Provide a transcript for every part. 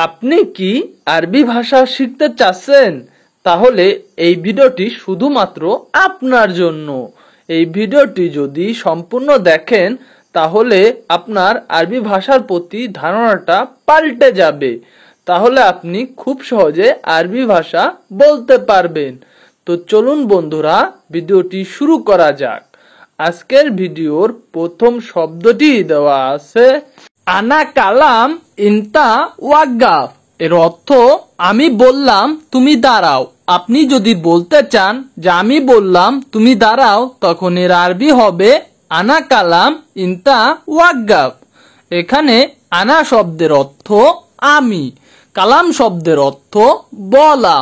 আপনি কি আরবি ভাষা শিখতে চাচ্ছেন? তাহলে এই ভিডিওটি শুধুমাত্র আপনার জন্য। এই ভিডিওটি যদি সম্পূর্ণ দেখেন তাহলে আপনার আরবি ভাষার প্রতি ধারণাটা পাল্টে যাবে। তাহলে আপনি খুব সহজে আরবি ভাষা বলতে পারবেন। তো চলুন বন্ধুরা, ভিডিওটি শুরু করা যাক। আজকের ভিডিওর প্রথম শব্দটি দেওয়া আছে আনা কালাম ইনতা ওয়াক্কাফ। এর অর্থ আমি বললাম তুমি দাঁড়াও। আপনি যদি বলতে চান যে আমি বললাম তুমি দাঁড়াও, তখন এর আরবি হবে আনা কালাম ইনতা ওয়াক্কাফ। এখানে আনা শব্দের অর্থ আমি, কালাম শব্দের অর্থ বলা,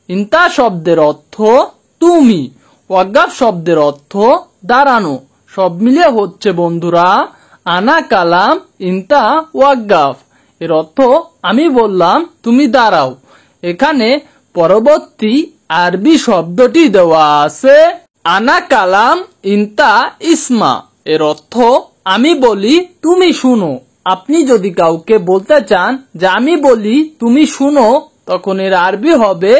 ইনতা শব্দের অর্থ তুমি, ওয়াক্কাফ শব্দের অর্থ দাঁড়ানো। সব মিলিয়ে হচ্ছে বন্ধুরা আনা কালাম ইনতা ওয়াক্কাফ। এর অর্থ আমি বললাম তুমি দাঁড়াও। এখানে পরবর্তী আরবি শব্দটি দেওয়া আছে আনা কালাম ইনতা ইসমা। এর অর্থ আমি বলি তুমি শুনো। আপনি যদি কাউকে বলতে চান যে আমি বলি তুমি শুনো, তখন এর আরবি হবে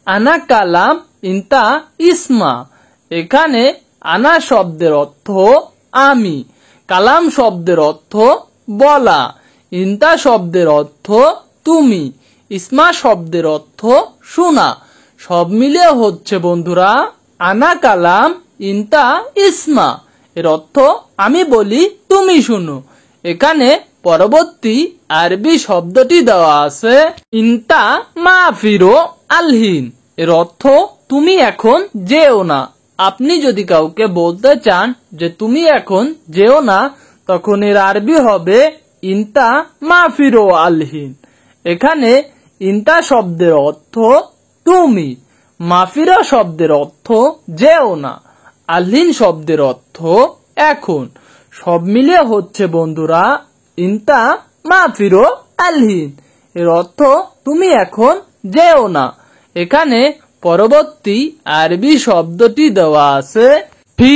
আনা কালাম ইনতা ইসমা। এখানে আনা শব্দের অর্থ আমি, কালাম শব্দের অর্থ বলা, ইনতা শব্দের অর্থ তুমি, ইসমা শব্দের অর্থ শোনা। সব মিলিয়ে হচ্ছে বন্ধুরা আনা কালাম ইনতা ইসমা। এর অর্থ আমি বলি তুমি শুনো। এখানে পরবর্তী আরবি শব্দটি দেওয়া আছে ইনতা মাফিরো আলহিন। এর অর্থ তুমি এখন যেও না। আপনি যদি কাউকে বলতে চান যে তুমি এখন যেও না, তখন এর আরবি হবে ইনতা মাফিরো আলহিন। এখানে ইনতা শব্দের অর্থ তুমি, মাফিরো শব্দের অর্থ যেও না, আলহিন শব্দের অর্থ এখন। সব মিলিয়ে হচ্ছে বন্ধুরা ইনতা মাফিরো আলহিন। এর অর্থ তুমি এখন যেও না। এখানে পরবর্তী আরবি শব্দটি দেওয়া আছে ফি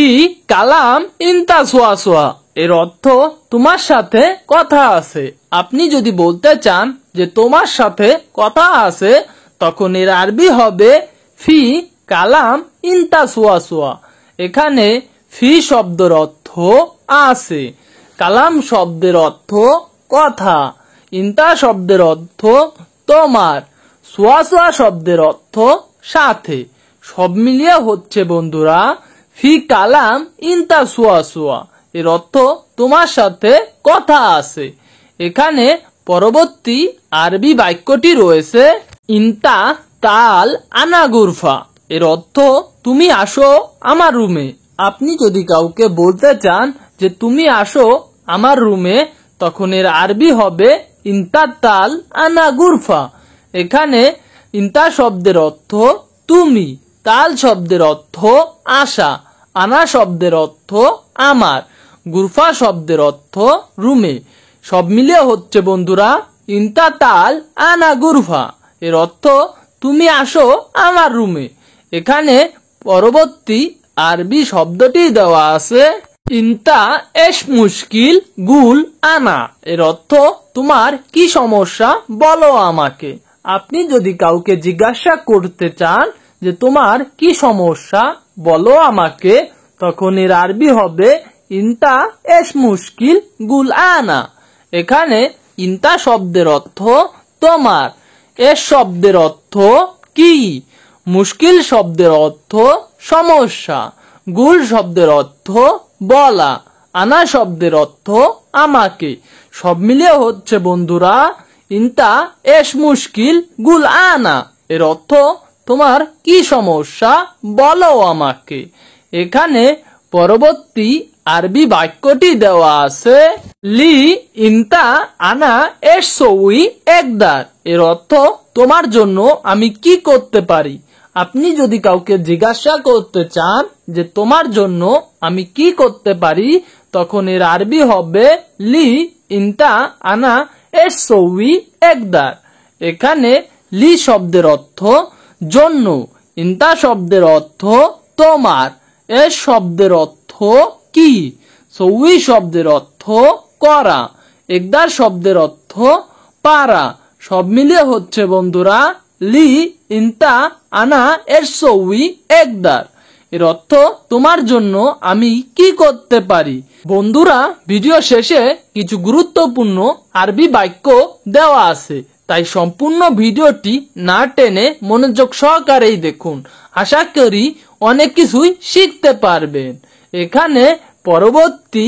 কালাম ইনতা সোয়া। এর অর্থ তোমার সাথে কথা আছে। আপনি যদি বলতে চান যে তোমার সাথে কথা আছে, তখন এর আরবি হবে ফি কালাম ইনতা সোয়া। এখানে ফি শব্দের অর্থ আছে, কালাম শব্দের অর্থ কথা, ইনতা শব্দের অর্থ তোমার, সোয়া শব্দের অর্থ সাথে। সব মিলিয়ে হচ্ছে বন্ধুরা ফি কালাম ইনতা সোয়া। এর অর্থ তোমার সাথে কথা আছে। এখানে পরবর্তী আরবি বাক্যটি রয়েছে ইনতা তাল আনা গুরফা। এর অর্থ তুমি আসো আমার রুমে। আপনি যদি কাউকে বলতে চান যে তুমি আসো আমার রুমে, তখন এর আরবি হবে ইনতা তাল আনা গুরফা। এখানে ইনতা শব্দের অর্থ তুমি, তাল শব্দের অর্থ আসা, আনা শব্দের অর্থ আমার, গুরফা শব্দের অর্থ রুমে। সব মিলিয়ে হচ্ছে বন্ধুরা ইনতা তাল আনা গুরফা। এর অর্থ তুমি আসো আমার রুমে। এখানে পরবর্তী আরবি শব্দটি দেওয়া আছে ইনতা এশ মুশকিল গুল আনা। এর অর্থ তোমার কি সমস্যা বলো আমাকে। আপনি যদি কাউকে জিজ্ঞাসা করতে চান যে তোমার কি সমস্যা বলো আমাকে, তখন এর আরবি হবে ইনতা এশ মুশকিল গুল আনা। এখানে ইনতা শব্দের অর্থ তোমার, এশ শব্দের অর্থ কি, মুশকিল শব্দের অর্থ সমস্যা, গুল শব্দের অর্থ বলা, আনা শব্দের অর্থ আমাকে। সব মিলিয়ে হচ্ছে বন্ধুরা ইনতা এশ মুশকিল গুল আনা। এর অর্থ তোমার কি সমস্যা বলো আমাকে। এখানে পরবর্তী আরবি বাক্যটি দেওয়া আছে লি ইনতা আনা এশ সউই একদার। এর অর্থ তোমার জন্য আমি কি করতে পারি। আপনি যদি কাউকে জিজ্ঞাসা করতে চান যে তোমার জন্য আমি কি করতে পারি, তখন এর আরবি হবে লি ইনতা আনা এশ সউই একদার। এখানে লি শব্দের অর্থ জন্য, ইনতা শব্দের অর্থ তোমার, এশ শব্দের অর্থ কি, সউই শব্দের অর্থ করা, একদার শব্দের অর্থ পারা। সব মিলিয়ে হচ্ছে বন্ধুরা লি ইনতা আনা এরসোউই একদার। এর অর্থ তোমার জন্য আমি কি করতে পারি। বন্ধুরা ভিডিও শেষে কিছু গুরুত্বপূর্ণ আরবি বাক্য দেওয়া আছে, তাই সম্পূর্ণ ভিডিওটি না টেনে মনোযোগ সহকারেই দেখুন। আশা করি অনেক কিছুই শিখতে পারবেন। এখানে পরবর্তী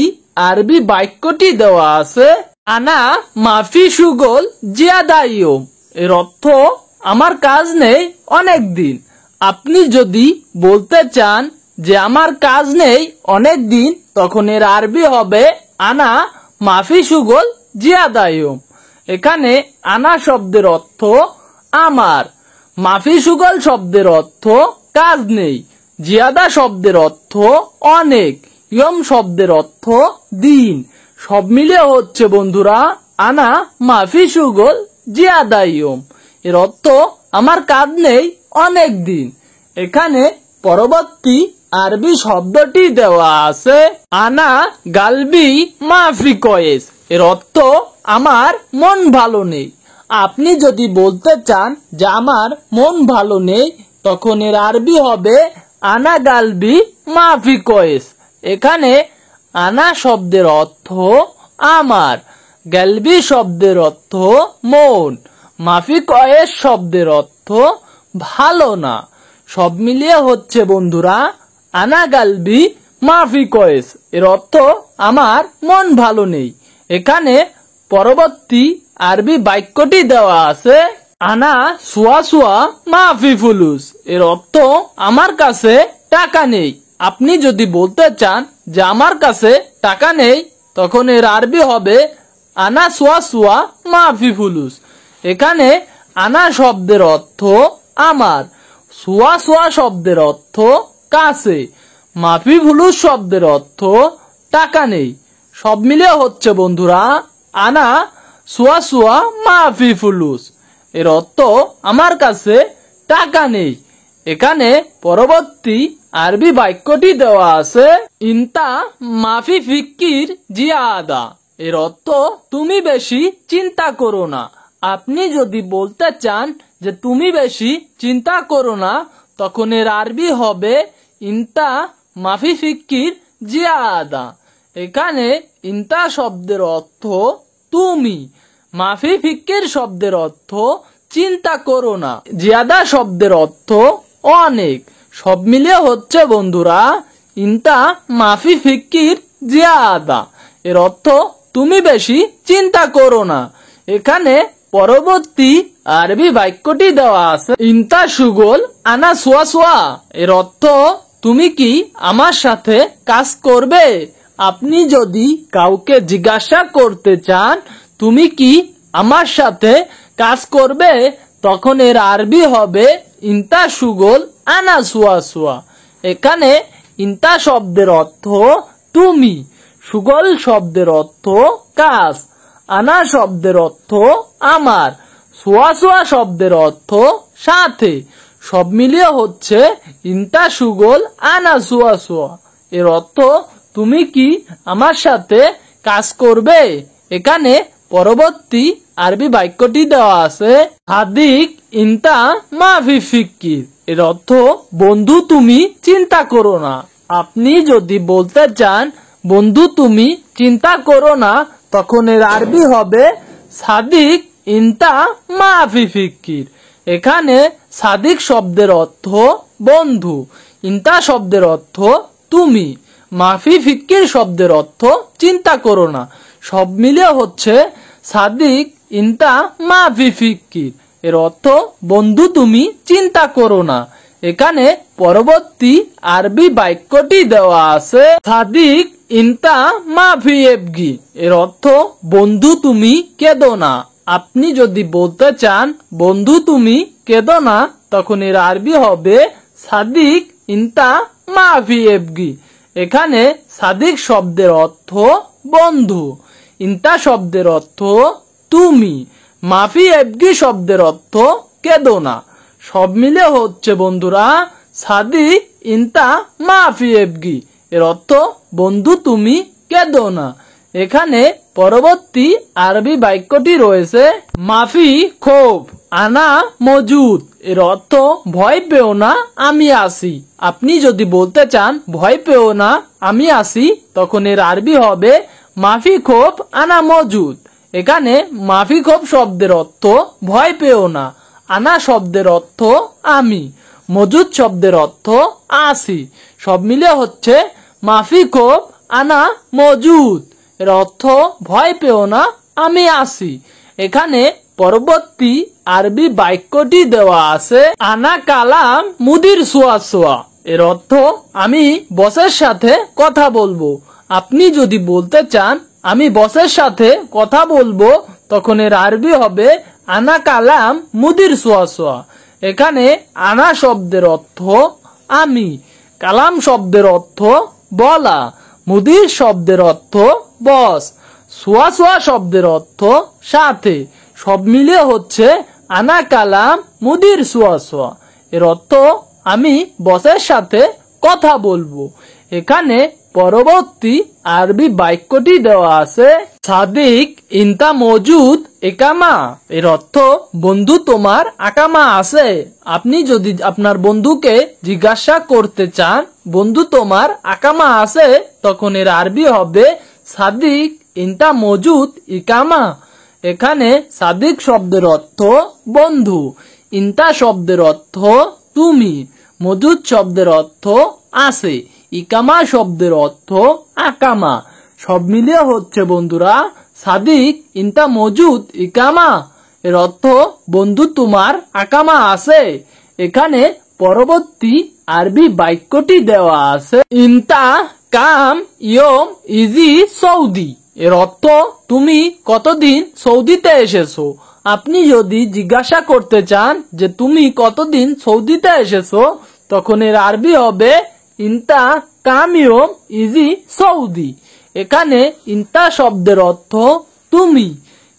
আরবি বাক্যটি দেওয়া আছে আনা মাফি সুগল জিয়াদাইয়ম। এর অর্থ আমার কাজ নেই অনেক দিন। আপনি যদি বলতে চান যে আমার কাজ নেই অনেক দিন, তখন এর আরবি হবে আনা মাফি সুগল জিয়াদাইয়ম। এখানে আনা শব্দের অর্থ আমার, মাফি সুগল শব্দের অর্থ কাজ নেই, জিয়াদা শব্দের অর্থ অনেক, ইয়ম শব্দের অর্থ দিন। সব মিলিয়ে হচ্ছে বন্ধুরা আনা মাফি সুগল জিয়াদাইয়ম। এর অর্থ আমার কাজ নেই অনেক দিন। এখানে পরবর্তী আরবি শব্দটি দেওয়া আছে আনা গালবি মাফি কয়েস। এর অর্থ আমার মন ভালো নেই। আপনি যদি বলতে চান যে আমার মন ভালো নেই, তখন এর আরবি হবে আনা গালবি মাফি কয়েস। এখানে আনা শব্দের অর্থ আমার, গালবি শব্দের অর্থ মন, মাফি কয়েস শব্দের অর্থ ভালো না। সব মিলিয়ে হচ্ছে বন্ধুরা আনা গালবি মাফি কয়েস। এর অর্থ আমার মন ভালো নেই। এখানে পরবর্তী আরবি বাক্যটি দেওয়া আছে আনা সুয়া সুয়া মাফি ফুলুস। এর অর্থ আমার কাছে টাকা নেই। আপনি যদি বলতে চান যে আমার কাছে টাকা নেই, তখন এর আরবি হবে আনা সুয়া সুয়া মাফি ফুলুস। এখানে আনা শব্দের অর্থ আমার, সুয়া সুয়া শব্দের অর্থ কাছে, মাফি ফুলুস শব্দের অর্থ টাকা নেই। সব মিলিয়ে হচ্ছে বন্ধুরা আনা সুয়া সুয়া মাফি ফুলুস। এর অর্থ আমার কাছে টাকা নেই। এখানে পরবর্তী আরবি বাক্যটি দেওয়া আছে ইনতা মাফি ফিক্কির জিয়াদা। এর অর্থ তুমি বেশি চিন্তা করো না। আপনি যদি বলতে চান যে তুমি বেশি চিন্তা করো না, তখন এর আরবি হবে ইনতা মাফি ফিক্কির জিয়াদা। এখানে ইনতা শব্দের অর্থ তুমি, মাফি ফিক্কির শব্দের অর্থ চিন্তা করো না, জিয়াদা শব্দের অর্থ অনেক। সব মিলিয়ে হচ্ছে বন্ধুরা ইনতা মাফি ফিক্কির জিয়াদা। এর অর্থ তুমি বেশি চিন্তা করো না। এখানে পরবর্তী আরবি বাক্যটি দেওয়া আছে ইনতা সুগল আনা সোয়া সোয়া। এর অর্থ তুমি কি আমার সাথে কাজ করবে। আপনি যদি কাউকে জিজ্ঞাসা করতে চান তুমি কি আমার সাথে কাজ করবে, তখন এর আরবি হবে ইনতা সুগল আনা সোয়া সোয়া। এখানে ইনতা শব্দের অর্থ তুমি, সুগল শব্দের অর্থ কাজ, আনা শব্দের অর্থ আমার, সোয়া সোয়া শব্দের অর্থ সাথে। সব মিলিয়ে হচ্ছে ইনতা সুগল আনা সোয়া সোয়া। এর অর্থ তুমি কি আমার সাথে কাজ করবে। এখানে পরবর্তী আরবি বাক্যটি দেওয়া আছে হাদিক ইনতা মাফি ফিক্কির। এর অর্থ বন্ধু তুমি চিন্তা করো না। আপনি যদি বলতে চান বন্ধু তুমি চিন্তা করো না, তখন এর আরবি হবে সাদিক ইনতা মাফি ফিক্কির। এখানে সাদিক শব্দের অর্থ বন্ধু, ইনতা শব্দের অর্থ তুমি, মাফি ফিক্কির শব্দের অর্থ চিন্তা করো না। সব মিলিয়ে হচ্ছে সাদিক ইনতা মাফি ফিক্কির। এর অর্থ বন্ধু তুমি চিন্তা করো না। এখানে পরবর্তী আরবি বাক্যটি দেওয়া আছে সাদিক ইনতা মাফি এবগি। এর অর্থ বন্ধু তুমি কেঁদো না। আপনি যদি বলতে চান বন্ধু তুমি কেঁদো না, তখন এর আরবি হবে সাদিক ইনতা মাফি এবগি। এখানে সাদিক শব্দের অর্থ বন্ধু, ইনতা শব্দের অর্থ তুমি, মাফি এবগি শব্দের অর্থ কেঁদো না। সব মিলে হচ্ছে বন্ধুরা সাদিক ইনতা মাফি এবগি। এর অর্থ বন্ধু তুমি কেঁদো না। এখানে পরবর্তী আরবি বাক্যটি রয়েছে মাফি খোফ আনা মজুদ। এর অর্থ ভয় পেও না, আমি আছি। আপনি যদি বলতে চান ভয় পেও না, আমি আছি, তখন এর আরবি হবে মাফি খোফ আনা মজুদ। এখানে মাফি খোফ শব্দের অর্থ ভয় পেও না, আনা শব্দের অর্থ আমি, মজুদ শব্দের অর্থ আছি। সব মিলে হচ্ছে মাফি খোফ আনা মজুদ। এর অর্থ ভয় পেও না, আমি আছি। এখানে পরবর্তী আরবি বাক্যটি দেওয়া আছে আনা কালাম মুদির সোয়া সোয়া। এর অর্থ আমি বসের সাথে কথা বলবো। আপনি যদি বলতে চান আমি বসের সাথে কথা বলবো, তখন এর আরবি হবে আনা কালাম মুদির সোয়া সোয়া। এখানে আনা শব্দের অর্থ আমি, কালাম শব্দের অর্থ বলা, মুদির শব্দের অর্থ বস, সোয়া সোয়া শব্দের অর্থ সাথে। সব মিলিয়ে হচ্ছে আনা কালাম মুদির সোয়া সোয়া। এর অর্থ আমি বসের সাথে কথা বলবো। এখানে পরবর্তী আরবি বাক্যটি দেওয়া আছে সাদিক ইনতা মজুদ একামা। এর অর্থ বন্ধু তোমার আকামা আছে। আপনি যদি আপনার বন্ধুকে জিজ্ঞাসা করতে চান বন্ধু তোমার আকামা আছে, তখন এর আরবি হবে সাদিক ইনতা মজুদ ইকামা। এখানে সাদিক শব্দের অর্থ বন্ধু, ইনতা শব্দের অর্থ তুমি, মজুদ শব্দের অর্থ আছে, ইকামা শব্দের অর্থ আকামা। সব মিলিয়ে হচ্ছে বন্ধুরা সাদিক ইনতা মজুদ ইকামা। এর অর্থ বন্ধু তোমার আকামা আছে। এখানে পরবর্তী আরবি বাক্যটি দেওয়া আছে ইনতা কাম ইয়ম ইজি সৌদি। এর অর্থ তুমি কতদিন সৌদিতে এসেছো। আপনি যদি জিজ্ঞাসা করতে চান যে তুমি কতদিন সৌদিতে এসেছো, তখন এর আরবি হবে ইনতা কাম ইয়ম ইজি সৌদি। এখানে ইনতা শব্দের অর্থ তুমি,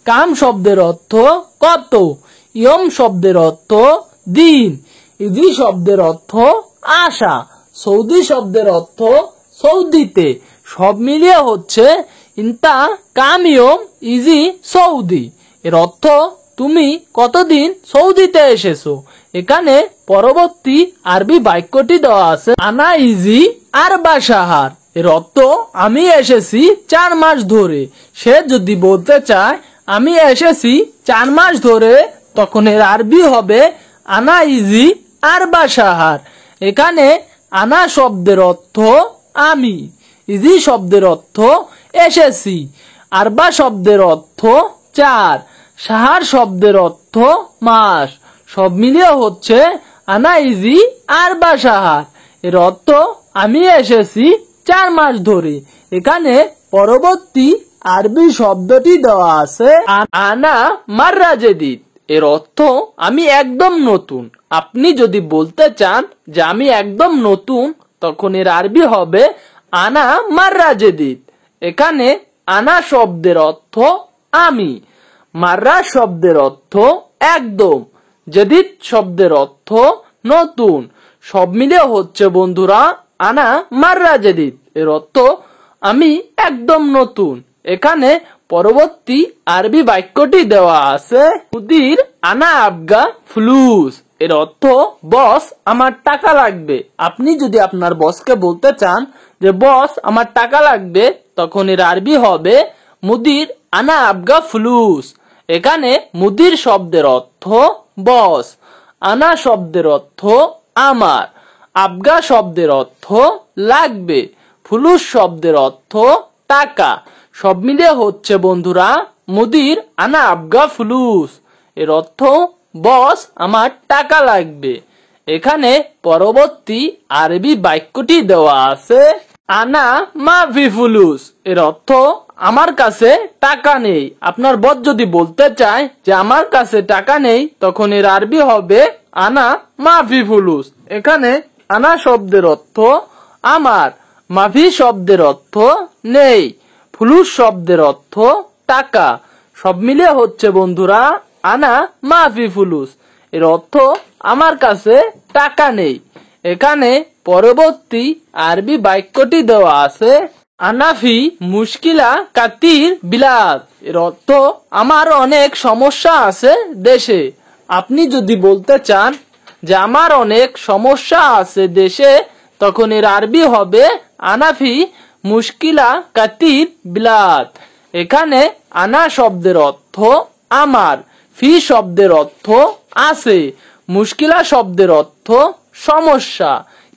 কাম শব্দের অর্থ কত, ইয়ম শব্দের অর্থ দিন, ইজি শব্দের অর্থ আসা, সৌদি শব্দের অর্থ সৌদিতে। সব মিলিয়ে হচ্ছে ইনতা কাম ইয়ম ইজি সৌদি। এর অর্থ তুমি কতদিন সৌদিতে এসেছো। এখানে পরবর্তী আরবি বাক্যটি দেওয়া আছে আনা ইজি আরবা শাহার। এর অর্থ আমি এসেছি 4 মাস ধরে। সে যদি বলতে চায় আমি এসেছি 4 মাস ধরে, তখন এর আরবি হবে আনা ইজি আরবা শাহার। এখানে আনা শব্দের অর্থ আমি, ইজি শব্দের অর্থ এসেছি, আরবা শব্দের অর্থ 4, শাহার শব্দের অর্থ মাস। সব মিলিয়ে হচ্ছে আনা ইজি আরবা শাহার। এর অর্থ আমি এসেছি 4 মাস ধরে। এখানে পরবর্তী আরবি শব্দটি দেওয়া আছে আনা মাররা জেদিদ। এর অর্থ আমি একদম নতুন। আপনি যদি বলতে চান যে আমি একদম নতুন, তখন এর আরবি হবে আনা মাররা জেদিদ। এখানে আনা শব্দের অর্থ আমি, মাররা শব্দের অর্থ একদম, জেদিদ শব্দের অর্থ নতুন। সব মিলে হচ্ছে বন্ধুরা আনা মাররা জেদিদ। এর অর্থ আমি একদম নতুন। এখানে পরবর্তী আরবি বাক্যটি দেওয়া আছে মুদির আনা আবগা ফ্লুস। এর অর্থ বস আমার টাকা লাগবে। আপনি যদি আপনার বসকে বলতে চান যে বস আমার টাকা লাগবে, তখন এর আরবি হবে মুদির আনা আবগা ফ্লুস। এখানে মুদির শব্দের অর্থ বস, আনা শব্দের অর্থ আমার, আবগা শব্দের অর্থ লাগবে, ফুলুস শব্দের অর্থ টাকা। সব মিলে হচ্ছে বন্ধুরা মুদির আনা আবগা ফুলুস। এর অর্থ বস আমার টাকা লাগবে। এখানে পরবর্তী আরবি বাক্যটি দেওয়া আছে আনা মাফি ফুলুস। এর অর্থ আমার কাছে টাকা নেই। আপনার বস যদি বলতে চায় যে আমার কাছে টাকা নেই, তখন এর আরবি হবে আনা মাফি ফুলুস। এখানে আনা শব্দের অর্থ আমার, মাফি শব্দের অর্থ নেই, ফুলুস শব্দের অর্থ টাকা। সব মিলে হচ্ছে বন্ধুরা আনা মাফি ফুলুস। এর অর্থ আমার কাছে টাকা নেই। এখানে পরবর্তী আরবি বাক্যটি দেওয়া আছে আনাফি মুশকিলা কাতির বিলাদ, এর অর্থ আমার অনেক সমস্যা আছে দেশে। আপনি যদি বলতে চান যে আমার অনেক সমস্যা আছে দেশে, তখন এর আরবি হবে আনাফি মুশকিলা কাতির বিলাদ। এখানে আনা শব্দের অর্থ আমার, ফি শব্দের অর্থ আছে, মুশকিলা শব্দের অর্থ সমস্যা,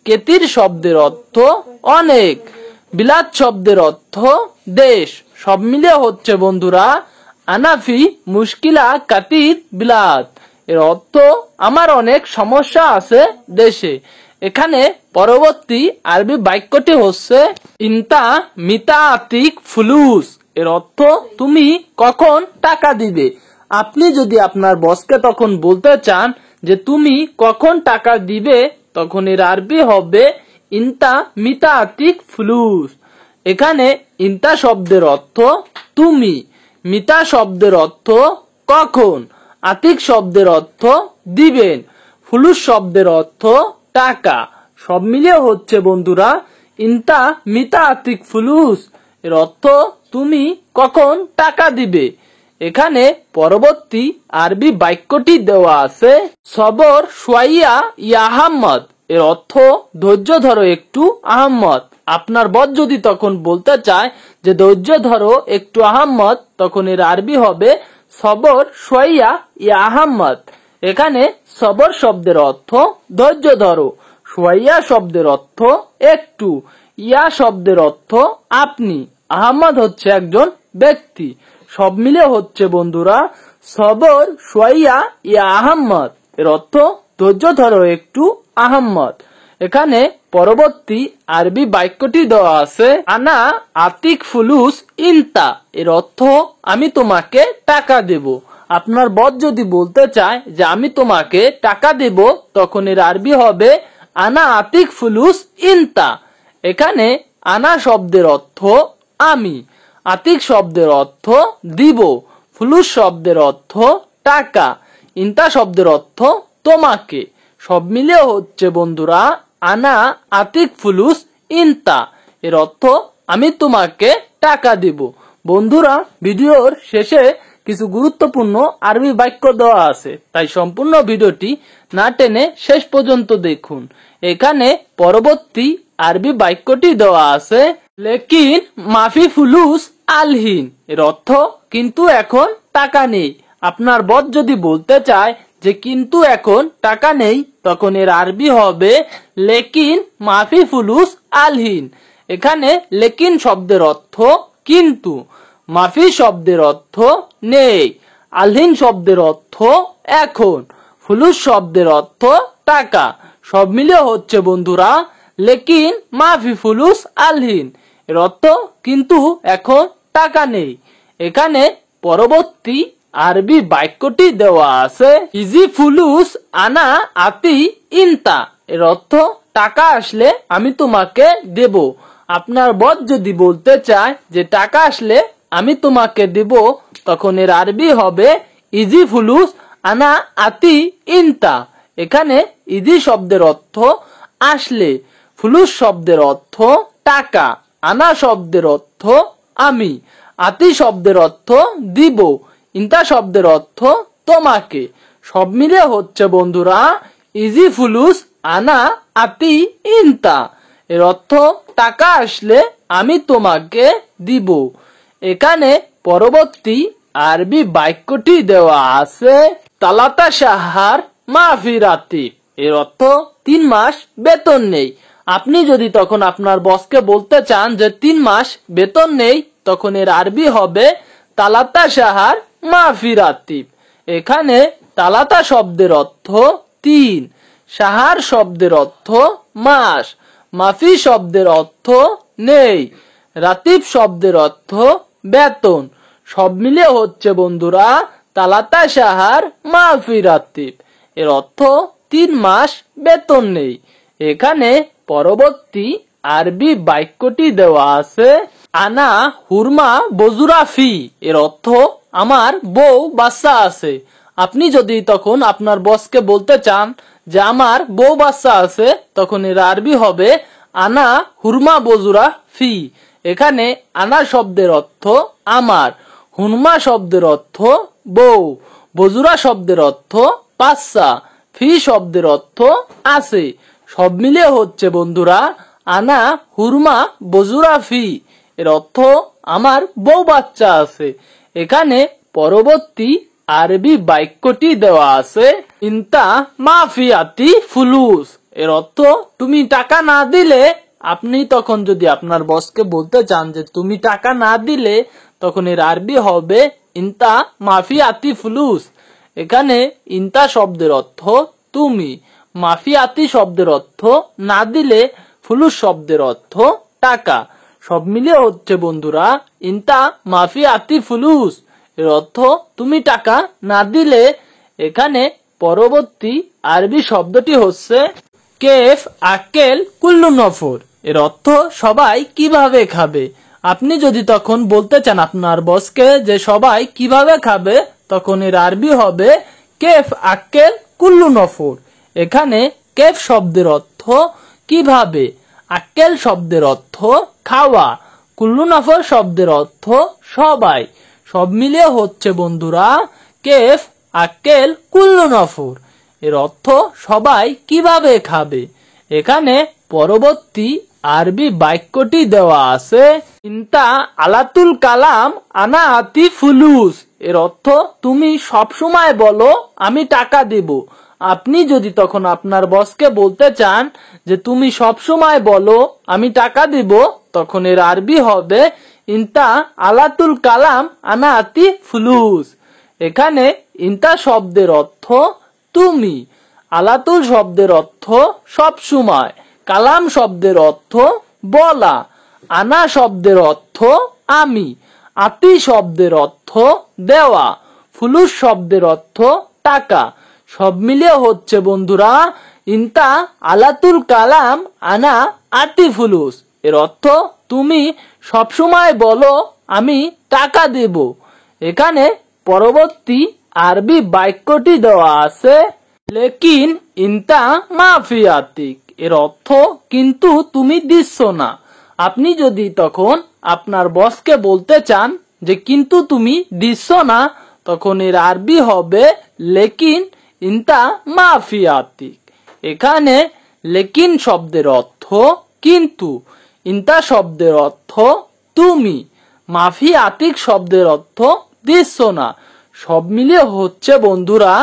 কেতির শব্দের অর্থ অনেক, বিলাদ শব্দের অর্থ দেশ। সব মিলে হচ্ছে বন্ধুরা আনাফি মুশকিলা কাতির বিলাদ, এর অর্থ আমার অনেক সমস্যা আছে দেশে। এখানে পরবর্তী আরবি বাক্যটি হচ্ছে ইনতা মিতা আতিক ফুলুস, এর অর্থ তুমি কখন টাকা দিবে। আপনি যদি আপনার বসকে তখন বলতে চান যে তুমি কখন টাকা দিবে, তখন এর আরবি হবে ইনতা মিতা আতিক ফুলুস। এখানে ইনতা শব্দের অর্থ তুমি, মিতা শব্দের অর্থ কখন, আতিক শব্দের অর্থ দিবেন, ফুলুস শব্দের অর্থ টাকা। সব মিলিয়ে হচ্ছে বন্ধুরা ইনতা মিতা আতিক ফুলুস, এর অর্থ তুমি কখন টাকা দিবে। এখানে পরবর্তী আরবি বাক্যটি দেওয়া আছে সবর শুয়াইয়া ইয়া আহম্মদ, এর অর্থ ধৈর্য ধরো একটু আহম্মদ। আপনার বস যদি তখন বলতে চায় যে ধৈর্য ধরো একটু আহম্মদ, তখন এর আরবি হবে সবর শুয়াইয়া ইয়া আহম্মদ। এখানে সবর শব্দের অর্থ ধৈর্য ধরো, শুয়াইয়া শব্দের অর্থ একটু, ইয়া শব্দের অর্থ আপনি, আহম্মদ হচ্ছে একজন ব্যক্তি। সব মিলে হচ্ছে বন্ধুরা সবর শুয়াইয়া ইয়া আহম্মদ, এর অর্থ ধৈর্য ধরো একটু আহম্মদ। এখানে পরবর্তী আরবি বাক্যটি দেওয়া আছে আনা আতিক ফুলুস ইনতা, এর অর্থ আমি তোমাকে টাকা দেব। আপনার বস যদি বলতে চায় যে আমি তোমাকে টাকা দেব, তখন এর আরবি হবে আনা আতিক ফুলুস ইনতা। এখানে আনা শব্দের অর্থ আমি, আতিক শব্দের অর্থ দিব, ফুলুস শব্দের অর্থ টাকা, ইনতা শব্দের অর্থ তোমাকে। সব মিলে হচ্ছে বন্ধুরা আনা আতিক ফুলুস ইনতা, এর অর্থ আমি তোমাকে টাকা দিব। বন্ধুরা ভিডিওর শেষে কিছু গুরুত্বপূর্ণ আরবি বাক্য দেওয়া আছে, তাই সম্পূর্ণ ভিডিওটি না টেনে শেষ পর্যন্ত দেখুন। এখানে পরবর্তী আরবি বাক্যটি দেওয়া আছে লেকিন মাফি ফুলুস আলহিন, এর অর্থ কিন্তু এখন টাকা নেই। আপনার বস যদি বলতে চায় যে কিন্তু এখন টাকা নেই, তখন এর আরবি হবে লেকিন মাফি ফুলুস আলহিন। এখানে লেকিন শব্দের অর্থ কিন্তু, মাফি শব্দের অর্থ নেই, আলহিন শব্দের অর্থ এখন, ফুলুস শব্দের অর্থ টাকা। সব মিলে হচ্ছে বন্ধুরা লেকিন মাফি ফুলুস আলহিন, এর অর্থ কিন্তু এখন টাকা নেই। এখানে পরবর্তী আরবি বাক্যটি দেওয়া আছে ইজি ফুলুস আনা আতি ইনতা, এর অর্থ টাকা আসলে আমি তোমাকে দেব। আপনার বস যদি বলতে চায় যে টাকা আসলে আমি তোমাকে দেব, তখন এর আরবি হবে ইজি ফুলুস আনা আতি ইনতা। এখানে ইজি শব্দের অর্থ আসলে, ফুলুস শব্দের অর্থ টাকা, আনা শব্দের অর্থ আমি, আতি শব্দের অর্থ দিব, ইনতা শব্দের অর্থ তোমাকে। সব মিলে হচ্ছে বন্ধুরা ইজি ফুলুস আনা আতি ইনতা, এর অর্থ টাকা আসলে আমি তোমাকে দিব। এখানে পরবর্তী আরবি বাক্যটি দেওয়া আছে তালাতা শাহার মাফি রাতিব, এর অর্থ 3 মাস বেতন নেই। আপনি যদি তখন আপনার বসকে বলতে চান যে 3 মাস বেতন নেই, তখন এর আরবি হবে তালাতা শাহার মাফি রাতিব। এখানে তালাতা শব্দের অর্থ 3, শাহার শব্দের অর্থ মাস, মাফি শব্দের অর্থ নেই, রাতিব শব্দের অর্থ বেতন। সব মিলে হচ্ছে বন্ধুরা তালাতা শাহার মাফি রাতিব, এর অর্থ 3 মাস বেতন নেই। এখানে পরবর্তী আরবি বাক্যটি দেওয়া আছে আনা হুরমা বজুরা ফি, এর অর্থ আমার বউ বাচ্চা আছে। আপনি যদি তখন আপনার বসকে বলতে চান যে আমার বউ বাচ্চা আছে, তখন এর আরবি হবে আনা হুরমা বজুরা ফি। এখানে আনা শব্দের অর্থ আমার, হুনমা শব্দের অর্থ বউ, বজুরা শব্দের অর্থ পাচ্ছা, ফি শব্দের অর্থ আছে। সব মিলিয়ে হচ্ছে বন্ধুরা আনা হুরমা বজুরা ফি, এর অর্থ আমার বউ বাচ্চা আছে। এখানে পরবর্তী আরবি বাক্যটি দেওয়া আছে ইনতা মাফিয়াতি ফুলুস, এর অর্থ তুমি টাকা না দিলে, আপনি তখন যদি আপনার বসকে বলতে চান যে তুমি টাকা না দিলে, তখন এর আরবি হবে ইনতা মাফিয়াতি ফুলুস। এখানে ইনতা শব্দের অর্থ তুমি, মাফিয়াতি শব্দের অর্থ না দিলে, ফুলুস শব্দের অর্থ টাকা। সব মিলিয়ে হচ্ছে বন্ধুরা ইনতা মাফিয়াতি ফুলুস, এর অর্থ তুমি টাকা না দিলে। এখানে পরবর্তী আরবি শব্দটি হচ্ছে কেফ আকেল কুল্লু নফর, এর অর্থ সবাই কিভাবে খাবে। আপনি যদি তখন বলতে চান আপনার বসকে যে সবাই কিভাবে খাবে, তখন এর আরবি হবে কেফ আকেল কুল্লু নফর। এখানে কেফ শব্দের অর্থ কিভাবে, আকেল শব্দের অর্থ খাওয়া, কুল্লু নফর শব্দের অর্থ সবাই। সব মিলিয়ে হচ্ছে বন্ধুরা কেফ আকেল কুল্লু নফর, এর অর্থ সবাই কিভাবে খাবে। এখানে পরবর্তী আরবি বাক্যটি দেওয়া আছে ইনতা আলাতুল কালাম আনা আতি ফুলুস, এর অর্থ তুমি সবসময় বলো আমি টাকা দেব। আপনি যদি তখন আপনার বসকে বলতে চান যে তুমি সবসময় বলো আমি টাকা দেব, তখন এর আরবি হবে ইনতা আলাতুল কালাম আনা আতি ফুলুস। এখানে ইনতা শব্দের অর্থ তুমি, আলাতুল শব্দের অর্থ সবসময়, কালাম শব্দের অর্থ বলা, আনা শব্দের অর্থ আমি, আতি শব্দের অর্থ দেওয়া, ফুলুস শব্দের অর্থ টাকা। সব মিলিয়ে হচ্ছে বন্ধুরা ইনতা আলাতুল কালাম আনা আতি ফুলুস, এর অর্থ তুমি সবসময় বলো আমি টাকা দেব। এখানে পরবর্তী আরবি বাক্যটি দেওয়া আছে লেকিন ইনতা মাফিয়াতিক, এর অর্থ কিন্তু তুমি দিচ্ছ না। আপনি যদি তখন আপনার বসকে বলতে চান যে কিন্তু তুমি দিচ্ছ না, তখন এর আরবি হবে লেকিন ইনতা মাফিয়াতিক। এখানে লেকিন শব্দের অর্থ কিন্তু, ইনতা শব্দের অর্থ তুমি, মাফিয়াতিক শব্দের অর্থ দিচ্ছ না। সব মিলিয়ে হচ্ছে বন্ধুরা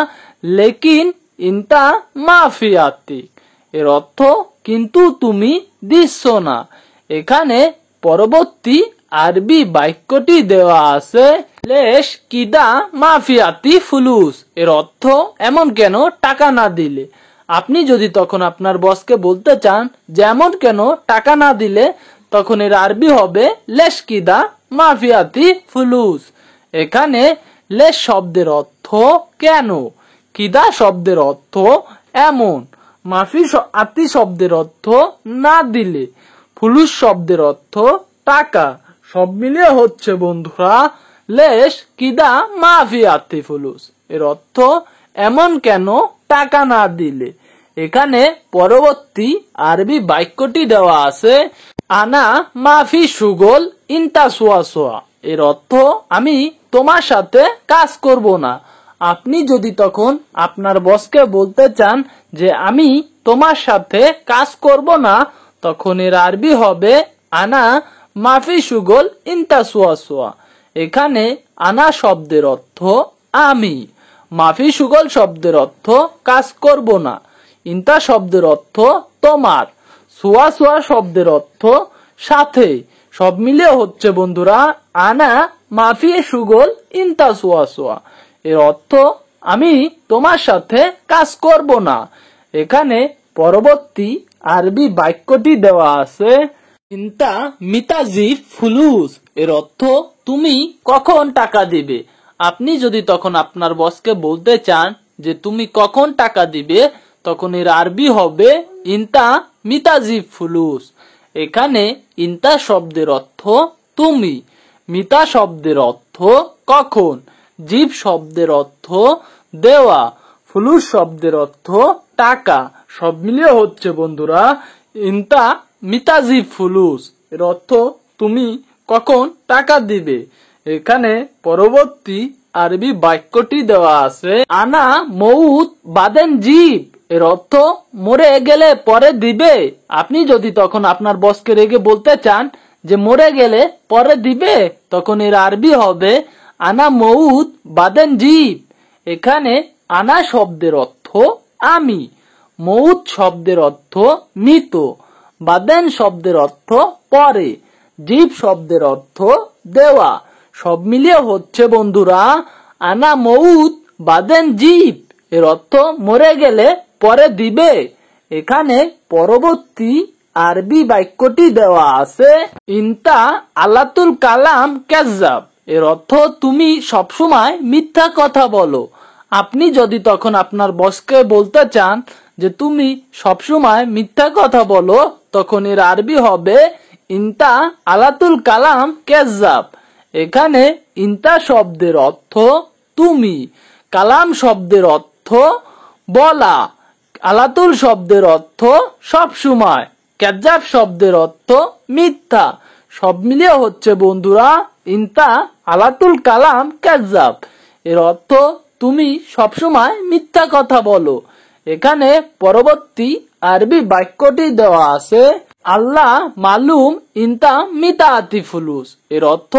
লেকিন ইনতা মাফিয়াতিক, এর অর্থ কিন্তু তুমি দিচ্ছ না। এখানে পরবর্তী আরবি বাক্যটি দেওয়া আছে লেশ কিদা মাফিয়াতি ফুলুস, এর অর্থ এমন কেন টাকা না দিলে। আপনি যদি তখন আপনার বসকে বলতে চান যেমন কেন টাকা না দিলে, তখন এর আরবি হবে লেশ কিদা মাফিয়াতি ফুলুস। এখানে লেশ শব্দের অর্থ কেন, কিদা শব্দের অর্থ এমন, মাফি আতি শব্দের অর্থ না দিলে, ফুলুস শব্দের অর্থ টাকা। সব মিলিয়ে হচ্ছে বন্ধুরা লেশ কিদা মাফিয়াতি ফুলুস, এর অর্থ এমন কেন টাকা না দিলে। এখানে পরবর্তী আরবি বাক্যটি দেওয়া আছে আনা মাফি সুগল ইনতা সোয়া সোয়া, এর অর্থ আমি তোমার সাথে কাজ করব না। আপনি যদি তখন আপনার বসকে বলতে চান যে আমি তোমার সাথে কাজ করব না, তখন এর আরবি হবে আনা মাফি সুগল ইনতা সোয়া সোয়া। এখানে আনা শব্দের অর্থ আমি, মাফি সুগল শব্দের অর্থ কাজ করব না, ইনতা শব্দের অর্থ তোমার, সোয়া সোয়া শব্দের অর্থ সাথে। সব মিলিয়ে হচ্ছে বন্ধুরা আনা মাফি সুগল ইনতা সোয়া সোয়া, এর অর্থ আমি তোমার সাথে কাজ করব না। এখানে পরবর্তী আরবি বাক্যটি দেওয়া আছে ইনতা মিতাজি ফুলুস, এর অর্থ তুমি কখন টাকা দিবে। আপনি যদি তখন আপনার বসকে বলতে চান যে তুমি কখন টাকা দিবে, তখন এর আরবি হবে ইনতা মিতাজি ফুলুস। এখানে ইনতা শব্দের অর্থ তুমি, মিতা শব্দের অর্থ কখন, জিব শব্দের অর্থ দেওয়া, ফুলুস শব্দের অর্থ টাকা। সব মিলিয়ে হচ্ছে বন্ধুরা ইনতা মিতাজি ফুলুস, এর অর্থ তুমি কখন টাকা দিবে। এখানে পরবর্তী আরবি বাক্যটি দেওয়া আছে আনা মউত বাদেন জীব, এর অর্থ মরে গেলে পরে দিবে। আপনি যদি তখন আপনার বসকে রেগে বলতে চান যে মরে গেলে পরে দিবে, তখন এর আরবি হবে আনা মউত বাদেন জীব। এখানে আনা শব্দের অর্থ আমি, মউত শব্দের অর্থ মৃত, বাদেন শব্দের অর্থ পরে, জীব শব্দের অর্থ দেওয়া। সব মিলিয়ে হচ্ছে বন্ধুরা আনা মউত বাদেন জীব, এর অর্থ মরে গেলে পরে দিবে। এখানে পরবর্তী আরবি বাক্যটি দেওয়া আছে ইনতা আলাতুল কালাম কাজ্জাব, এর অর্থ তুমি সবসময় মিথ্যা কথা বলো। আপনি যদি তখন আপনার বসকে বলতে চান যে তুমি সবসময় মিথ্যা কথা বলো, তখন এর আরবি হবে ইনতা আলাতুল কালাম কাজ্জাব। এখানে ইনতা শব্দের অর্থ তুমি, কালাম শব্দের অর্থ বলা, আলাতুল শব্দের অর্থ সবসময়, কাজ্জাব শব্দের অর্থ মিথ্যা। সব মিলিয়ে হচ্ছে বন্ধুরা ইনতা আলাতুল কালাম কাজ্জাব, এর অর্থ তুমি সবসময় মিথ্যা কথা বলো। এখানে পরবর্তী আরবি বাক্যটি দেওয়া আছে আল্লাহ মালুম ইনতা মিতাআতি ফুলুস, এর অর্থ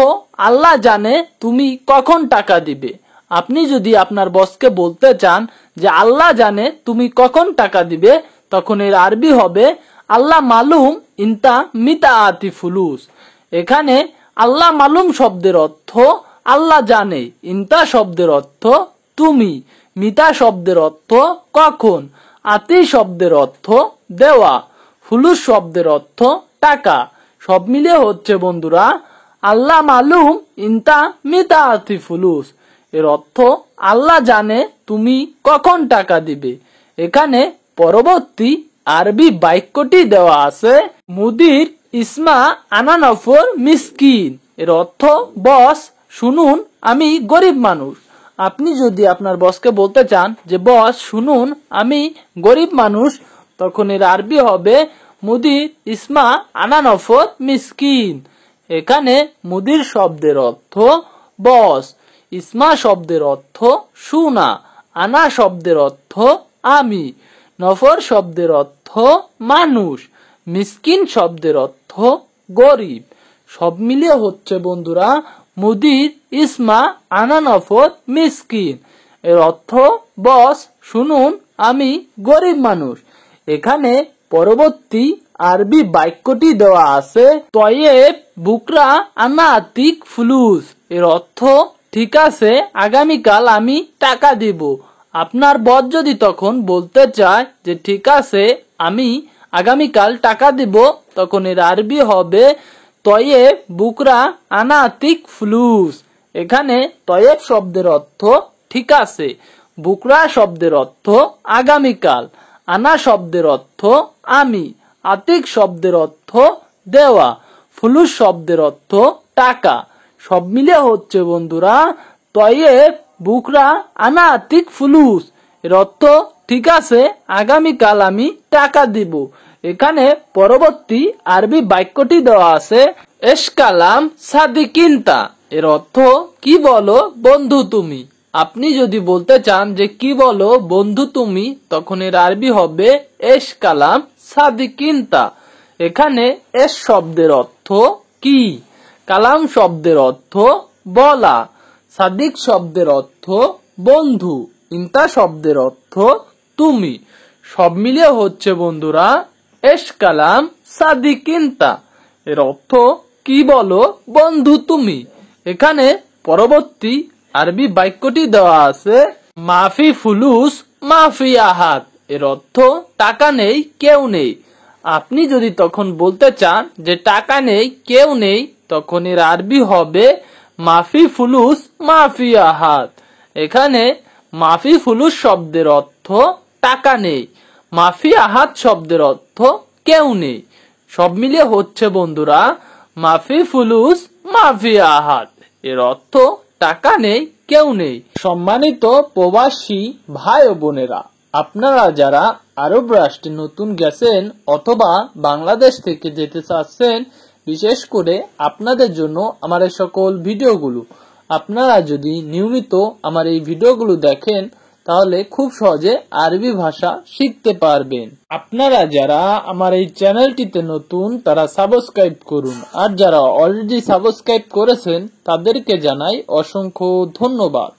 আল্লাহ জানে তুমি কখন টাকা দিবে। আপনি যদি আপনার বসকে বলতে চান যে আল্লাহ জানে তুমি কখন টাকা দিবে, তখন এর আরবি হবে আল্লাহ মালুম ইনতা মিতাআতি ফুলুস। এখানে আল্লাহ মালুম শব্দের অর্থ আল্লাহ জানে, ইনতা শব্দের অর্থ তুমি, মিতা শব্দের অর্থ কখন, আতি শব্দের অর্থ দেওয়া, ফুলুস শব্দের অর্থ টাকা। সব মিলিয়ে হচ্ছে বন্ধুরা আল্লাহ মালুম ইনতা মিতাআতি ফুলুস, এর অর্থ আল্লাহ জানে তুমি কখন টাকা দিবে। এখানে পরবর্তী আরবি বাক্যটি দেওয়া আছে মুদির ইসমা আনা নফর মিসকিন, এর অর্থ বস শুনুন আমি গরিব মানুষ। আপনি যদি আপনার বসকে বলতে চান যে বস শুনুন আমি গরিব মানুষ, তখন এর আরবি হবে মুদির ইসমা আনা নফর মিসকিন। এখানে মুদির শব্দের অর্থ বস, ইসমা শব্দের অর্থ শুনা, আনা শব্দের অর্থ আমি, নফর শব্দের অর্থ মানুষ, মিসকিন শব্দের অর্থ গরিব। সব মিলিয়ে হচ্ছে বন্ধুরা মুদির ইসমা আনা নফর মিসকিন, এর অর্থ বস শুনুন আমি গরিব মানুষ। এখানে পরবর্তী আরবি বাক্যটি দেওয়া আছে তয়েব বুকরা আনা আতিক ফুলুস, এর অর্থ ঠিক আছে আগামীকাল আমি টাকা দিব। আপনার বস যদি তখন বলতে চায় যে ঠিক আছে আমি আগামীকাল টাকা দিব, তখন এর আরবি হবে তয়েব বুকরা আনা আতিক ফুলুস। এখানে তয়েব শব্দের অর্থ ঠিক আছে, বুকরা শব্দের অর্থ আগামীকাল, আনা শব্দের অর্থ আমি, আতিক শব্দের অর্থ দেওয়া, ফুলুস শব্দের অর্থ টাকা। সব মিলে হচ্ছে বন্ধুরা তয়েব বুকরা আনা আতিক ফুলুস, এর অর্থ ঠিক আছে আগামীকাল আমি টাকা দিব। এখানে পরবর্তী আরবি বাক্যটি দেওয়া আছে এশকালাম সাদিকিনতা, এর অর্থ কি বলো বন্ধু তুমি। আপনি যদি বলতে চান যে কি বলো বন্ধু তুমি, তখন এর আরবি হবে এশকালাম সাদিকিনতা। এখানে এস শব্দের অর্থ কি, কালাম শব্দের অর্থ বলা, সাদিক শব্দের অর্থ বন্ধু, ইনতা শব্দের অর্থ তুমি। সব মিলিয়ে হচ্ছে বন্ধুরা এশকালাম সাদিকিনতা, এর অর্থ কি বলো বন্ধু তুমি। এখানে পরবর্তী আরবি বাক্যটি দেওয়া আছে মাফি ফুলুস মাফি আহাদ, এর অর্থ টাকা নেই কেউ নেই। আপনি যদি তখন বলতে চান যে টাকা নেই কেউ নেই, তখন এর আরবি হবে মাফি ফুলুস মাফি আহাদ। এখানে মাফি ফুলুস শব্দের অর্থ টাকা নেই, মাফি আহাদ শব্দের অর্থ কেউ নেই। সব মিলিয়ে হচ্ছে বন্ধুরা মাফি ফুলুস মাফি আহাদ, এর অর্থ টাকা নেই কেউ নেই। সম্মানিত প্রবাসী ভাই ও বোনেরা, আপনারা যারা আরব রাষ্ট্রে নতুন গেছেন অথবা বাংলাদেশ থেকে যেতে চাচ্ছেন, বিশেষ করে আপনাদের জন্য আমার এই সকল ভিডিওগুলো। আপনারা যদি নিয়মিত আমার এই ভিডিওগুলো দেখেন তাহলে খুব সহজে আরবি ভাষা শিখতে পারবেন। আপনারা যারা আমার এই চ্যানেলটিতে নতুন তারা সাবস্ক্রাইব করুন, আর যারা অলরেডি সাবস্ক্রাইব করেছেন তাদেরকে জানাই অসংখ্য ধন্যবাদ।